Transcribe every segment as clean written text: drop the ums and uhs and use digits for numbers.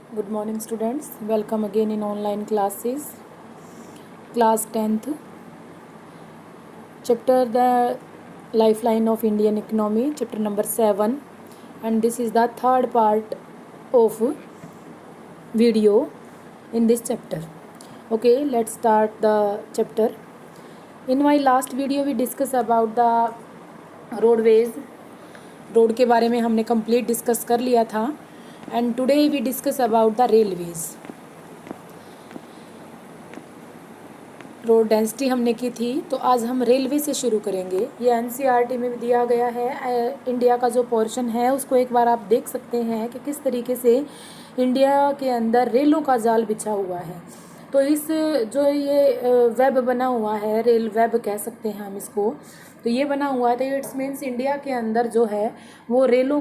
Good morning students, welcome again in online classes. Class 10th, chapter the lifeline of Indian economy, chapter number 7, and this is the third part of video in this chapter. Okay, let's start the chapter. In my last video we discussed about the roadways. Road के बारे में हमने complete discuss कर लिया था and today we discuss about the railways. Road density हमने की थी, तो आज हम रेलवे से शुरू करेंगे. ये एनसीईआरटी में भी दिया गया है. इंडिया का जो पोर्शन है उसको एक बार आप देख सकते हैं कि किस तरीके से इंडिया के अंदर रेलों का जाल बिछा हुआ है. तो इस जो ये वेब बना हुआ है, रेल वेब कह सकते हैं हम इसको, तो ये बना हुआ है. तो इट्स मीन्स इंडिया के अंदर जो है वो रेलों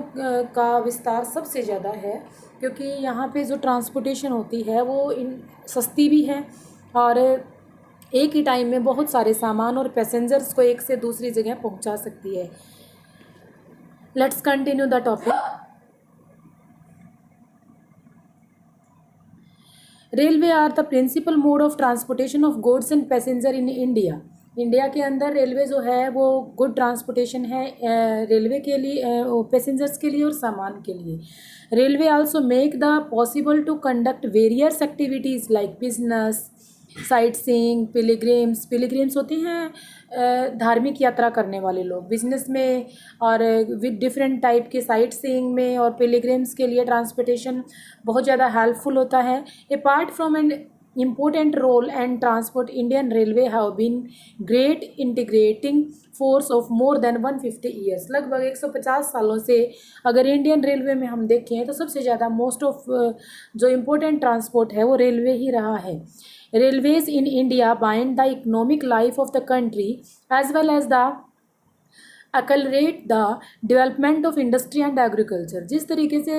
का विस्तार सबसे ज़्यादा है, क्योंकि यहाँ पे जो ट्रांसपोर्टेशन होती है वो सस्ती भी है और एक ही टाइम में बहुत सारे सामान और पैसेंजर्स को एक से दूसरी जगह पहुँचा सकती है. Let's continue the topic. Railway are the principal mode of transportation of goods and passenger in India. India के अंदर रेलवे जो है वो गुड ट्रांसपोर्टेशन है रेलवे के लिए, पैसेंजर्स के लिए और सामान के लिए. Railway also make the possible to conduct various activities like business, sight seeing, pilgrims होते हैं धार्मिक यात्रा करने वाले लोग, बिजनेस में और विद डिफरेंट टाइप के साइट सीइंग में, और पिलिग्रिम्स के लिए ट्रांसपोर्टेशन बहुत ज़्यादा हेल्पफुल होता है. Apart from an important role and transport, Indian Railway have been great integrating force of more than 150 years. लगभग 150 सालों से अगर इंडियन रेलवे में हम देखें तो सबसे ज़्यादा मोस्ट ऑफ जो इम्पोर्टेंट ट्रांसपोर्ट है वो रेलवे ही रहा है. Railways in India bind the economic life of the country as well as the accelerate the development of industry and agriculture. जिस तरीके से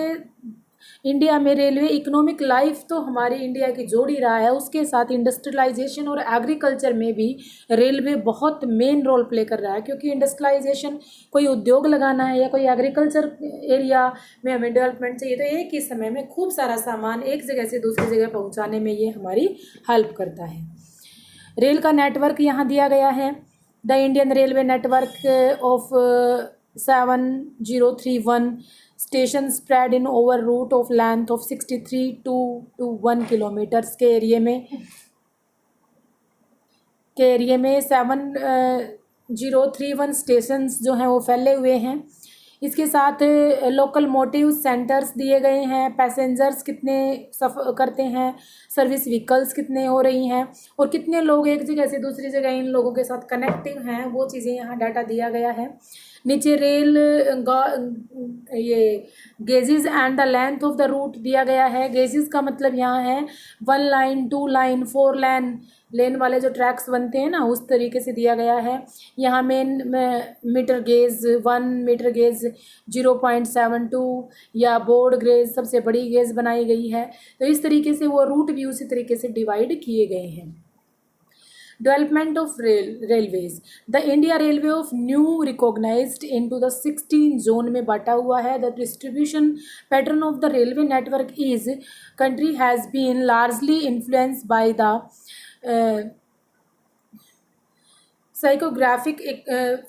इंडिया में रेलवे इकोनॉमिक लाइफ तो हमारी इंडिया की जोड़ ही रहा है, उसके साथ इंडस्ट्रियलाइजेशन और एग्रीकल्चर में भी रेलवे बहुत मेन रोल प्ले कर रहा है. क्योंकि इंडस्ट्रियलाइजेशन, कोई उद्योग लगाना है या कोई एग्रीकल्चर एरिया में हमें डेवलपमेंट चाहिए, तो एक ही समय में खूब सारा सामान एक जगह से दूसरी जगह पहुंचाने में ये हमारी हेल्प करता है. रेल का नेटवर्क यहाँ दिया गया है. The Indian railway network of 7031 station spread in over route of length of 63 to 1 kilometres के एरिए में 7031 स्टेशंस जो हैं वो फैले हुए हैं. इसके साथ लोकल मोटिव सेंटर्स दिए गए हैं, पैसेंजर्स कितने सफ़र करते हैं, सर्विस व्हीकल्स कितने हो रही हैं और कितने लोग एक जगह से दूसरी जगह इन लोगों के साथ कनेक्टिव हैं, वो चीज़ें यहाँ डाटा दिया गया है. नीचे रेल ये gauges and the length of the route दिया गया है. गेजेस का मतलब यहाँ है 1 लाइन, 2 लाइन, 4 लेन वाले जो ट्रैक्स बनते हैं ना, उस तरीके से दिया गया है. यहाँ main metre gauge 1, metre gauge 0.72 या बोर्ड गेज सबसे बड़ी गेज बनाई गई है. तो इस तरीके से वो रूट भी उसी तरीके से डिवाइड किए गए हैं. Development of railways. The India railway of new recognised into the 16 zone में बांटा हुआ है. The distribution pattern of the railway network is country has been largely influenced by the psychographic,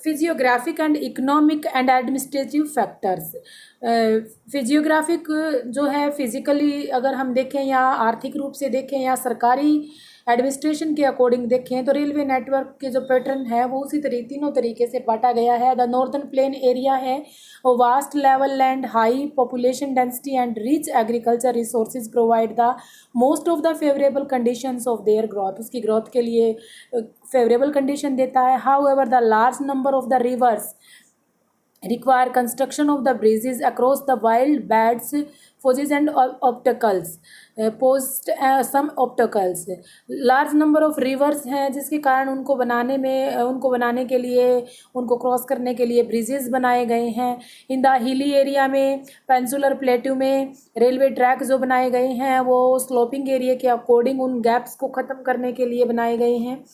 physiographic and economic and administrative factors. Physiographic जो है physically अगर हम देखें या आर्थिक रूप से देखें या सरकारी एडमिनिस्ट्रेशन के अकॉर्डिंग देखें तो रेलवे नेटवर्क के जो पैटर्न है वो उसी तीनों तरीके से बांटा गया है. द नॉर्दर्न प्लेन एरिया है और vast level land, high population density and rich agriculture resources provide the most of the favourable conditions of their growth. उसकी ग्रोथ के लिए फेवरेबल कंडीशन देता है. How ever the large number of the reverse require construction of the bridges across the wild beds, forges and obstacles post some obstacles. Large number of reverse हैं जिसके कारण उनको बनाने के लिए, उनको क्रॉस करने के लिए ब्रिजेस बनाए गए हैं. इन द हिली एरिया में, पेंसुलर प्लेट्यू में रेलवे ट्रैक जो बनाए गए हैं वो स्लोपिंग एरिया के अकॉर्डिंग उन गैप्स को ख़त्म करने के लिए बनाए गए हैं.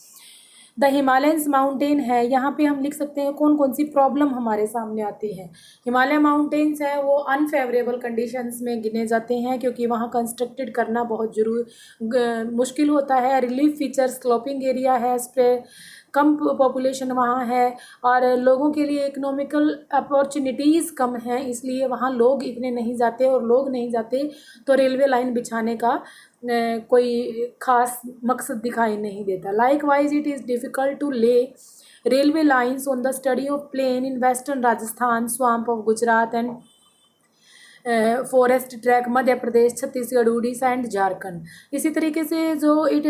द हिमालयंस माउंटेन है, यहाँ पे हम लिख सकते हैं कौन कौन सी प्रॉब्लम हमारे सामने आती है। हिमालय माउंटेन्स है वो अनफेवरेबल कंडीशंस में गिने जाते हैं क्योंकि वहाँ कंस्ट्रक्टेड करना बहुत मुश्किल होता है। रिलीफ फीचर्स स्लोपिंग एरिया है, कम पॉपुलेशन वहाँ है और लोगों के लिए इकोनॉमिकल अपॉर्चुनिटीज़ कम हैं, इसलिए वहाँ लोग इतने नहीं जाते, और लोग नहीं जाते तो रेलवे लाइन बिछाने का कोई ख़ास मकसद दिखाई नहीं देता। Likewise it is difficult to lay railway lines on the study of plain in western Rajasthan, swamp of Gujarat and forest track Madhya Pradesh, Chhattisgarh, Orissa and Jharkhand. इसी तरीके से जो इट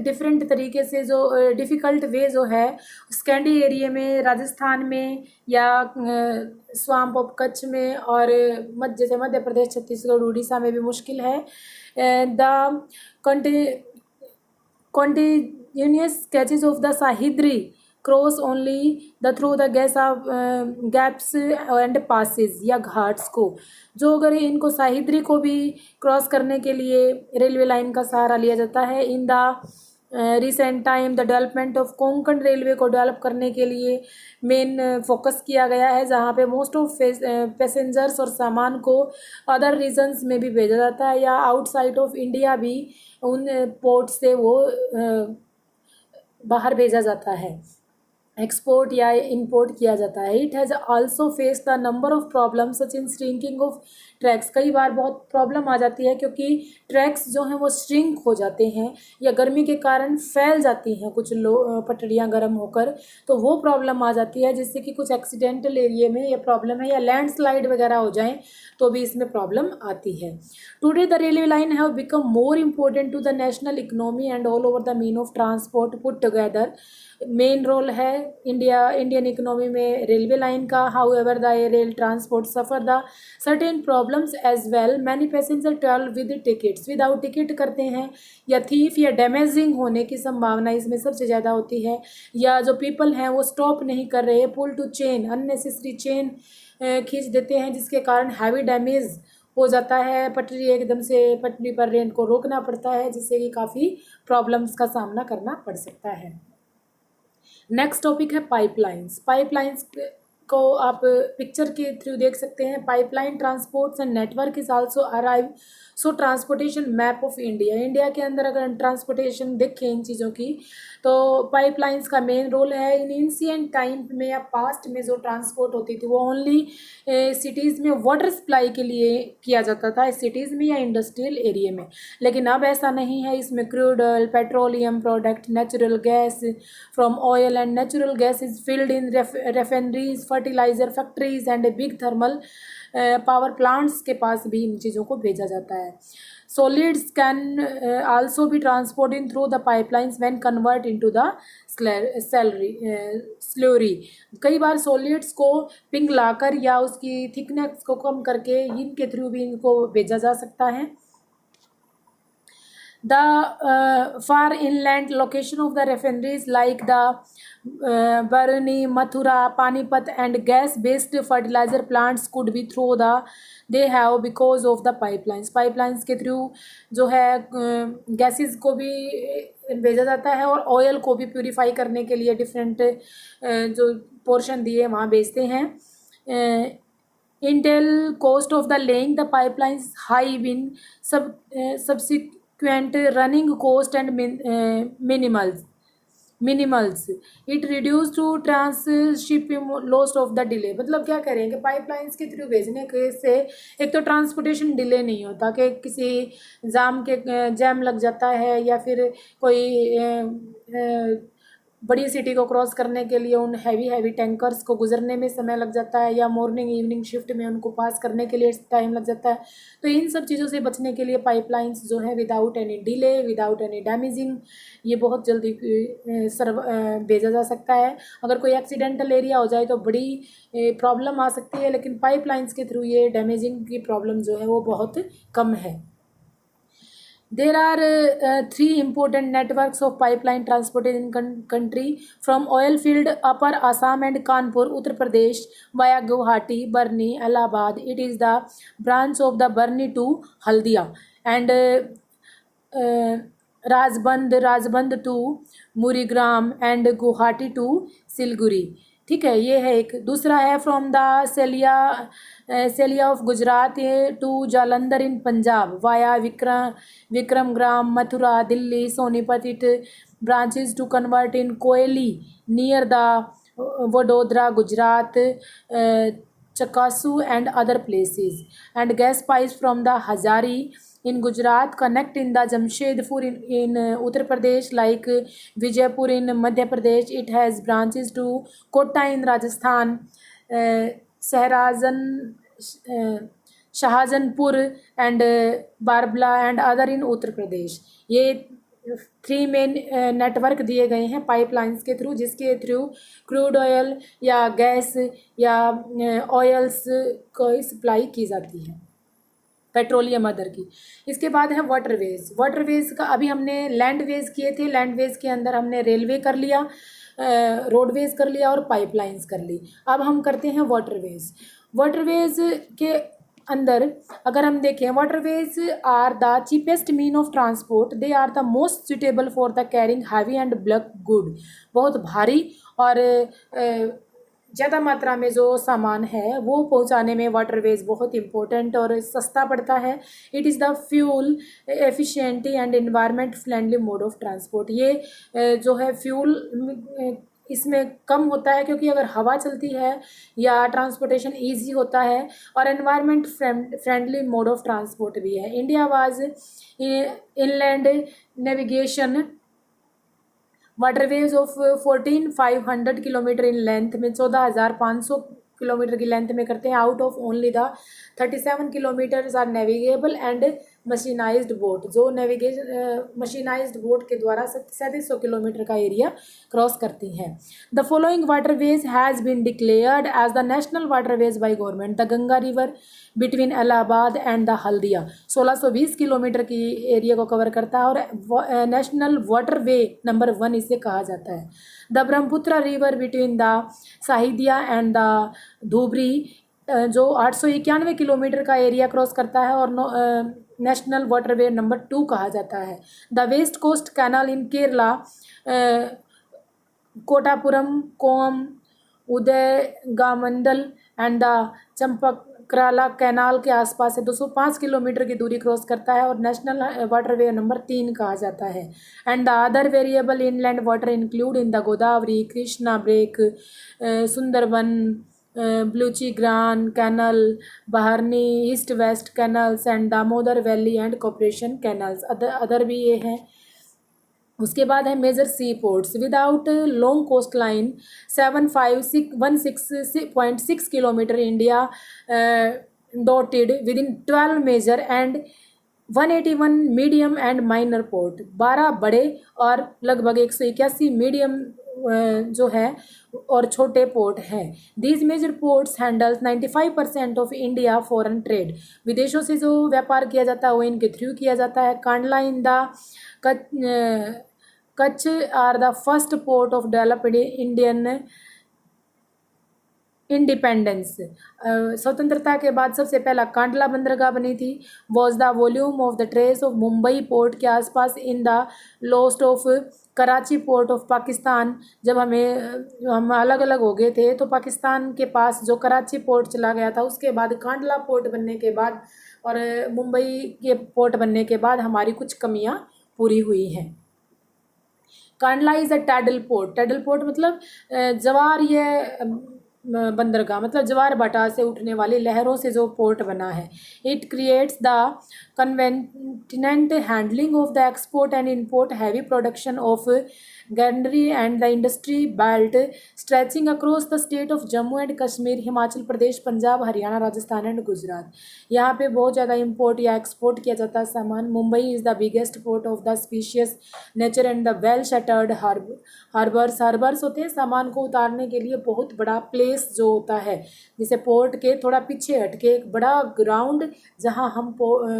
डिफरेंट तरीके से जो डिफ़िकल्ट वे जो है स्कैंडी एरिया में, राजस्थान में या स्वाम्प ऑफ कच्छ में, और जैसे मध्य प्रदेश, छत्तीसगढ़, उड़ीसा में भी मुश्किल है। The continuous sketches of the Sahyadri cross only the through the gaps and passes या घाट्स को, जो अगर इनको साहिद्री को भी क्रॉस करने के लिए रेलवे लाइन का सहारा लिया जाता है। In the recent time the development of Konkan railway को डेवलप करने के लिए मेन फोकस किया गया है, जहाँ पे मोस्ट ऑफ पैसेंजर्स और सामान को अदर रीजन्स में भी भेजा जाता है या आउटसाइड ऑफ इंडिया भी उन पोर्ट से वो बाहर भेजा जाता है, एक्सपोर्ट या इंपोर्ट किया जाता है। It has also face the number of problem such in shrinking of tracks. कई बार बहुत प्रॉब्लम आ जाती है क्योंकि ट्रैक्स जो हैं वो श्रिंक हो जाते हैं या गर्मी के कारण फैल जाती हैं कुछ पटरियाँ गर्म होकर, तो वो प्रॉब्लम आ जाती है जिससे कि कुछ एक्सीडेंटल एरिया में ये प्रॉब्लम है, या लैंडस्लाइड वगैरह हो जाएँ तो भी इसमें प्रॉब्लम आती है। Today the railway line have become more important to the national economy and all over the mean of transport put together. Main role है इंडियन इकोनॉमी में रेलवे लाइन का। However the rail transport suffer the certain problems as well. Many passenger travel with tickets, without ticket करते हैं, या thief या damaging होने की संभावना इसमें सबसे ज़्यादा होती है, या जो पीपल हैं वो स्टॉप नहीं कर रहे, पुल टू चेन, अननेसेसरी चेन खींच देते हैं जिसके कारण हैवी डैमेज हो जाता है, पटरी एकदम से पटरी पर ट्रेन को रोकना पड़ता है जिससे कि काफ़ी प्रॉब्लम्स का सामना करना पड़ सकता है। नेक्स्ट टॉपिक है पाइपलाइंस। पाइपलाइंस को आप पिक्चर के थ्रू देख सकते हैं। Pipeline transports and network is also arrive so transportation map of India. India के अंदर अगर ट्रांसपोर्टेशन देखें इन चीज़ों की तो पाइपलाइंस का मेन रोल है। इन एंशिएंट टाइम में या पास्ट में जो ट्रांसपोर्ट होती थी वो ओनली सिटीज़ में वाटर सप्लाई के लिए किया जाता था, सिटीज़ में या इंडस्ट्रियल एरिया में, लेकिन अब ऐसा नहीं है। इसमें crude oil, petroleum product, natural gas from oil and natural gas is filled in refineries, fertiliser factories and big thermal power plants के पास भी इन चीज़ों को भेजा जाता है। Solids can also be transport इन through the pipelines when convert into the slurry. कई बार सॉलिड्स को पिघलाकर या उसकी थिकनेस को कम करके इनके थ्रू भी इनको भेजा जा सकता है। The far inland location of the refineries like the Baruni, Mathura, Panipat and gas-based fertilizer plants could be through they have because of the pipelines. Pipelines के थ्रू जो है गैसेस को भी भेजा जाता है और ऑयल को भी प्यूरिफाई करने के लिए डिफरेंट जो पोर्शन दिए वहाँ भेजते हैं। Intel cost of the laying the pipelines high in subsequent running cost and minimals it reduced to transshipment loss of the delay। मतलब क्या करें कि पाइपलाइंस के थ्रू भेजने के से एक तो ट्रांसपोर्टेशन डिले नहीं होता कि किसी जैम लग जाता है या फिर कोई बड़ी सिटी को क्रॉस करने के लिए उन हैवी टैंकर्स को गुजरने में समय लग जाता है, या मॉर्निंग इवनिंग शिफ्ट में उनको पास करने के लिए टाइम लग जाता है। तो इन सब चीज़ों से बचने के लिए पाइपलाइंस जो है without any delay, without any damaging, ये बहुत जल्दी भेजा जा सकता है। अगर कोई एक्सीडेंटल एरिया हो जाए तो बड़ी प्रॉब्लम आ सकती है, लेकिन पाइपलाइंस के थ्रू ये डैमेजिंग की प्रॉब्लम जो है वो बहुत कम है। There are three important networks of pipeline transportation in country from oil field Upper Assam and Kanpur, Uttar Pradesh via Guwahati, Barni, Allahabad. It is the branch of the Barni to Haldia and Rajbandh to Maurigram and Guwahati to Siliguri. ठीक है, ये है एक। दूसरा है from the Salaya of Gujarat to Jalandhar in Punjab via Viramgam Mathura Delhi Sonipat. It branches to convert in Koyali near the Vadodara Gujarat Chakasu and other places, and gas pipes from the Hazari in Gujarat connect in the Jamshedpur in Uttar Pradesh, like Vijaypur in Madhya Pradesh. It has branches to Kota in Rajasthan, Sahrazan, Shahjahanpur and Barbala and other in Uttar Pradesh. ये 3 main network दिए गए हैं pipelines के through, जिसके through crude oil या gas या oils को supply की जाती है, पेट्रोलियम अदर की। इसके बाद है वाटरवेज। वाटरवेज का अभी हमने लैंडवेज किए थे, लैंडवेज के अंदर हमने रेलवे कर लिया, रोडवेज कर लिया और पाइपलाइंस कर ली। अब हम करते हैं वाटरवेज। वाटरवेज के अंदर अगर हम देखें, waterways are the cheapest mean of transport, they are the most suitable for the carrying heavy and bulk good. बहुत भारी और ज़्यादा मात्रा में जो सामान है वो पहुंचाने में वाटरवेज बहुत इंपॉर्टेंट और सस्ता पड़ता है। It is the fuel efficient and environment friendly mode of transport. ये जो है फ्यूल इसमें कम होता है, क्योंकि अगर हवा चलती है या ट्रांसपोर्टेशन इजी होता है, और environment friendly mode of transport भी है। India was inland navigation waterways of 14,500 kilometre in length में 14,500 किलोमीटर की लेंथ में करते हैं। Out of only the 37 kilometres are navigable and mechanised boat. जो मशीनाइज्ड बोट के द्वारा 3700 किलोमीटर का एरिया क्रॉस करती हैं। The following waterways has been declared as the national waterways by government. The Ganga river between Allahabad and the Haldia 1620 kilometre की area को cover करता है और नेशनल वाटरवे नंबर 1 इसे कहा जाता है। The Brahmaputra river between the Sadiya and the Dhubri जो 891 किलोमीटर का एरिया क्रॉस करता है और नेशनल वाटरवे नंबर 2 कहा जाता है। The west coast canal in Kerala Kottapuram Kollam Udyogamandal and the Champakara canal के आसपास से 205 किलोमीटर की दूरी क्रॉस करता है और नेशनल वाटरवे नंबर 3 कहा जाता है। And the other variable inland water include in the Godavari Krishna break Sundarban ब्लूची ग्रान canal Brahmani east west canals and Damodar valley and corporation canals other भी ये हैं। उसके बाद है major sea ports without long coast line 7,516.6 kilometre India dotted with in 12 major and 181 medium and minor port. 12 बड़े और लगभग 181 मीडियम जो है और छोटे पोर्ट हैं। These major ports handles 95% of India foreign trade. विदेशों से जो व्यापार किया जाता है वो इनके थ्रू किया जाता है। Kandla in the Kutch are the first port of developed Indian independence. स्वतंत्रता के बाद सबसे पहला कांडला बंदरगाह बनी थी। Was the volume of the trace of Mumbai port के आसपास in the lost of Karachi port of Pakistan. जब हम अलग अलग हो गए थे तो पाकिस्तान के पास जो कराची पोर्ट चला गया था, उसके बाद कांडला पोर्ट बनने के बाद और मुंबई के पोर्ट बनने के बाद हमारी कुछ कमियां पूरी हुई हैं। Kandla is a tidal port. Tidal port मतलब जवार बंदरगाह, मतलब जवार भाटा से उठने वाली लहरों से जो पोर्ट बना है। It creates the convenient handling of the export and import heavy production of गैंडरी and the industry belt stretching across the state of Jammu and Kashmir Himachal Pradesh Punjab Haryana Rajasthan and Gujarat. यहाँ पे बहुत ज़्यादा इम्पोर्ट या एक्सपोर्ट किया जाता है सामान। Mumbai is the biggest port of the species nature and the well shattered harbours होते हैं सामान को उतारने के लिए बहुत बड़ा प्लेस जो होता है, जिसे पोर्ट के थोड़ा पीछे हटके एक बड़ा ग्राउंड जहाँ हम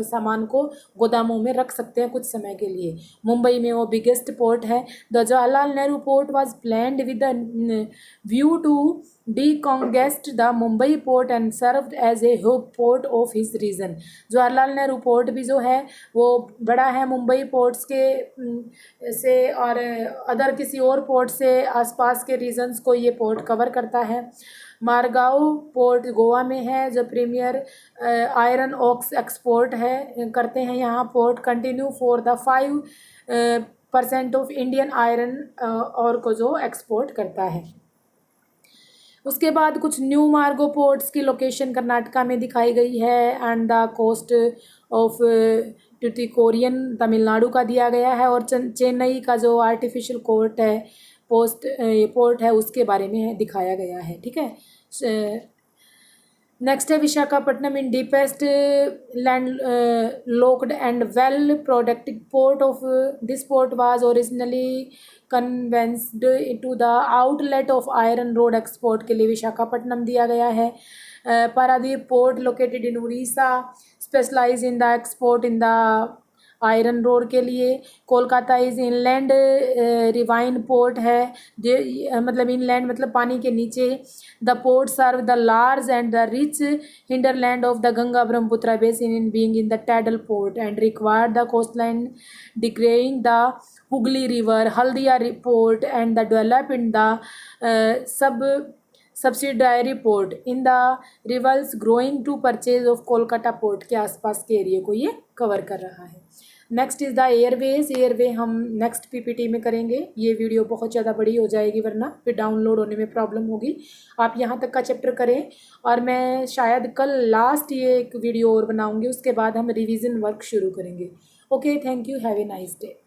सामान को गोदामों में रख सकते हैं कुछ समय के लिए। मुंबई में वो बिगेस्ट पोर्ट है। The Jawaharlal Nehru port was planned with the view to decongest the Mumbai port and served as a hub port of his region। Jawaharlal Nehru port भी जो है वो बड़ा है मुंबई पोर्ट्स के से, और अदर किसी और पोर्ट से आसपास के रीजन्स को ये पोर्ट कवर करता है। मारगांव पोर्ट गोवा में है जो प्रीमियर आयरन ऑक्स एक्सपोर्ट है करते हैं यहाँ port. Continue for the 5% of Indian iron और को जो एक्सपोर्ट करता है। उसके बाद कुछ न्यू मार्गो पोर्ट्स की लोकेशन कर्नाटका में दिखाई गई है and the coast of Tuticorin Tamil Nadu का दिया गया है, और चेन्नई का जो आर्टिफिशियल पोर्ट है उसके बारे में दिखाया गया है। ठीक है। नेक्स्ट है Visakhapatnam in deepest land locked and well protected port of this port was originally conceived to the outlet of iron road export के लिए विशाखापट्टनम दिया गया है। Paradip port located in Orissa specialise in the export in the iron road के लिए। Kolkata is inland riverine port है जो मतलब इनलैंड मतलब पानी के नीचे। The port serve the large and the rich hinterland of the Ganga Brahmaputra basin in being in the tidal port and required the coastline decreasing the Hooghly river. Haldia port and the develop in the subsidiary port in the rivals growing to purchase of Kolkata port के आसपास के area को ये cover कर रहा है। Next is the Airways. Airway हम next PPT में करेंगे। ये वीडियो बहुत ज़्यादा बड़ी हो जाएगी वरना फिर डाउनलोड होने में प्रॉब्लम होगी। आप यहाँ तक का चैप्टर करें और मैं शायद कल लास्ट ये एक वीडियो और बनाऊँगी, उसके बाद हम रिवीजन वर्क शुरू करेंगे। Okay, thank you, have a nice day.